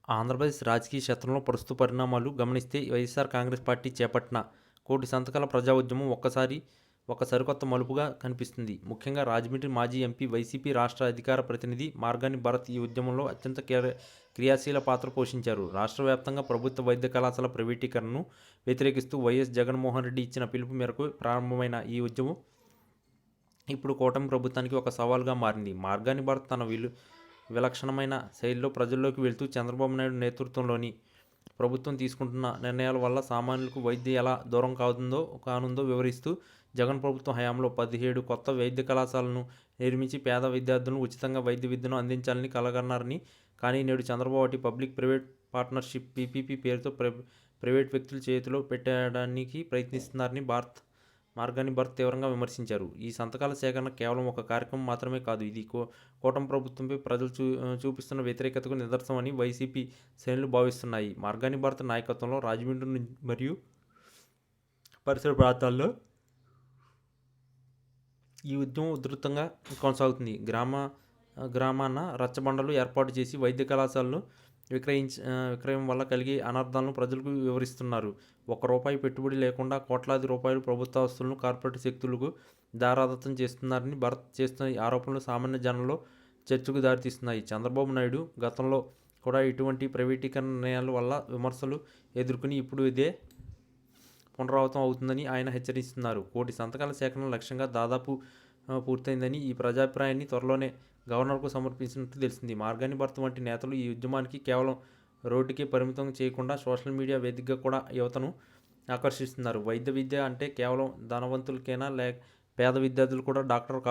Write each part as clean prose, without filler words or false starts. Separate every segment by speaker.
Speaker 1: ఆంధ్రప్రదేశ్ రాజకీయ క్షేత్రంలో ప్రస్తుత పరిణామాలు గమనిస్తే వైఎస్ఆర్ కాంగ్రెస్ పార్టీ చేపట్టిన కోటి సంతకాల ప్రజా ఉద్యమం ఒక సరికొత్త మలుపుగా కనిపిస్తుంది. ముఖ్యంగా రాజమండ్రి మాజీ ఎంపీ, వైసీపీ రాష్ట్ర అధికార ప్రతినిధి మార్గాని భరత్ ఈ ఉద్యమంలో అత్యంత క్రియాశీల పాత్ర పోషించారు. రాష్ట్ర వ్యాప్తంగా ప్రభుత్వ వైద్య కళాశాల ప్రైవేటీకరణను వ్యతిరేకిస్తూ వైఎస్ జగన్మోహన్ రెడ్డి ఇచ్చిన పిలుపు మేరకు ప్రారంభమైన ఈ ఉద్యమం ఇప్పుడు కూటమి ప్రభుత్వానికి ఒక సవాల్గా మారింది. మార్గాని భరత్ తన విలక్షణమైన శైలిలో ప్రజల్లోకి వెళ్తూ చంద్రబాబు నాయుడు నేతృత్వంలోని ప్రభుత్వం తీసుకుంటున్న నిర్ణయాల వల్ల సామాన్యులకు వైద్యం ఎలా దూరం కానుందో వివరిస్తూ, జగన్ ప్రభుత్వం హయాంలో 17 కొత్త వైద్య కళాశాలను నిర్మించి పేద విద్యార్థులను ఉచితంగా వైద్య విద్యను అందించాలని కలగన్నారని, కానీ నేడు Chandrababu public private partnership (PPP) పేరుతో ప్రైవేట్ వ్యక్తుల చేతిలో పెట్టడానికి ప్రయత్నిస్తున్నారని మార్గాని భరత్ తీవ్రంగా విమర్శించారు. ఈ సంతకాల సేకరణ కేవలం ఒక కార్యక్రమం మాత్రమే కాదు, ఇది కూటమి ప్రభుత్వంపై ప్రజలు చూపిస్తున్న వ్యతిరేకతకు నిదర్శనమని వైసీపీ శ్రేణులు భావిస్తున్నాయి. మార్గాని భరత్ నాయకత్వంలో రాజమండ్రి మరియు పరిసర ప్రాంతాల్లో ఈ ఉద్యమం ఉధృతంగా కొనసాగుతుంది. గ్రామాన రచ్చబండలు ఏర్పాటు చేసి వైద్య కళాశాలను విక్రయం వల్ల కలిగే అనర్థాలను ప్రజలకు వివరిస్తున్నారు. ₹1 పెట్టుబడి లేకుండా కోట్లాది రూపాయలు ప్రభుత్వ ఆస్తులను కార్పొరేట్ శక్తులకు దారాదత్తం చేస్తున్నారని భరత్ చేస్తున్న ఆరోపణలు సామాన్య జనంలో చర్చకు దారితీస్తున్నాయి. చంద్రబాబు నాయుడు గతంలో కూడా ఇటువంటి ప్రైవేటీకరణ నిర్ణయాల వల్ల విమర్శలు ఎదుర్కొని ఇప్పుడు ఇదే పునరావృతం అవుతుందని ఆయన హెచ్చరిస్తున్నారు. కోటి సంతకాల సేకరణ లక్ష్యంగా దాదాపు పూర్తయిందని, ఈ ప్రజాభిప్రాయాన్ని త్వరలోనే గవర్నర్కు సమర్పించినట్టు తెలిసింది. మార్గాని భరత్ వంటి నేతలు ఈ ఉద్యమానికి కేవలం రోడ్డుకే పరిమితం చేయకుండా సోషల్ మీడియా వేదికగా కూడా యువతను ఆకర్షిస్తున్నారు. వైద్య విద్య అంటే కేవలం ధనవంతులకేనా, పేద విద్యార్థులు కూడా డాక్టర్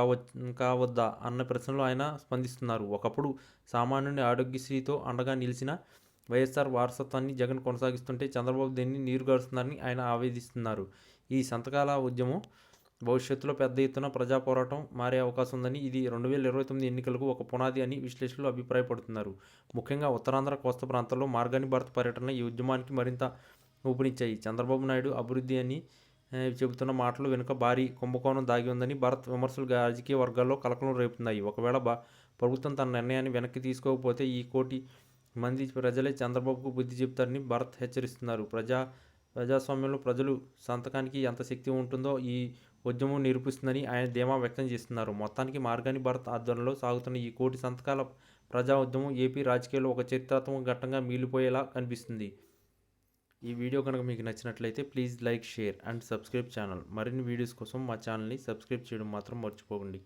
Speaker 1: కావద్దా అన్న ప్రశ్నలు ఆయన స్పందిస్తున్నారు. ఒకప్పుడు సామాన్యుని ఆరోగ్యశ్రీతో అండగా నిలిచిన వైఎస్ఆర్ వారసత్వాన్ని జగన్ కొనసాగిస్తుంటే చంద్రబాబు దీన్ని నీరుగారుస్తున్నారని ఆయన ఆవేదిస్తున్నారు. ఈ సంతకాల ఉద్యమం భవిష్యత్తులో పెద్ద ఎత్తున ప్రజా పోరాటం మారే అవకాశం ఉందని, ఇది 2029 ఎన్నికలకు ఒక పునాది అని విశ్లేషకులు అభిప్రాయపడుతున్నారు. ముఖ్యంగా ఉత్తరాంధ్ర, కోస్తా ప్రాంతాల్లో మార్గాని భరత్ పర్యటన ఈ ఉద్యమానికి మరింత ఊపునిచ్చాయి. చంద్రబాబు నాయుడు అభివృద్ధి అని చెబుతున్న మాటలు వెనుక భారీ కుంభకోణం దాగి ఉందని భరత్ విమర్శలు రాజకీయ వర్గాల్లో కలకలం రేపుతున్నాయి. ఒకవేళ ప్రభుత్వం తన నిర్ణయాన్ని వెనక్కి తీసుకోకపోతే ఈ కోటి మంది ప్రజలే చంద్రబాబుకు బుద్ధి చెబుతారని భరత్ హెచ్చరిస్తున్నారు. ప్రజాస్వామ్యంలో ప్రజలు సంతకానికి ఎంత శక్తి ఉంటుందో ఈ ఉద్యమం నిరూపిస్తుందని ఆయన ధీమా వ్యక్తం చేస్తున్నారు. మొత్తానికి మార్గాని భరత్ ఆధ్వర్యంలో సాగుతున్న ఈ కోటి సంతకాల ప్రజా ఉద్యమం ఏపీ రాజకీయాల్లో ఒక చరిత్రాత్మక ఘట్టంగా మిగిలిపోయేలా కనిపిస్తుంది. ఈ వీడియో కనుక మీకు నచ్చినట్లయితే please like, share and subscribe channel. మరిన్ని వీడియోస్ కోసం మా ఛానల్ని సబ్స్క్రైబ్ చేయడం మాత్రం మర్చిపోకండి.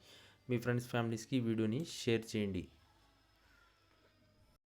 Speaker 1: మీ ఫ్రెండ్స్, ఫ్యామిలీస్కి ఈ వీడియోని షేర్ చేయండి.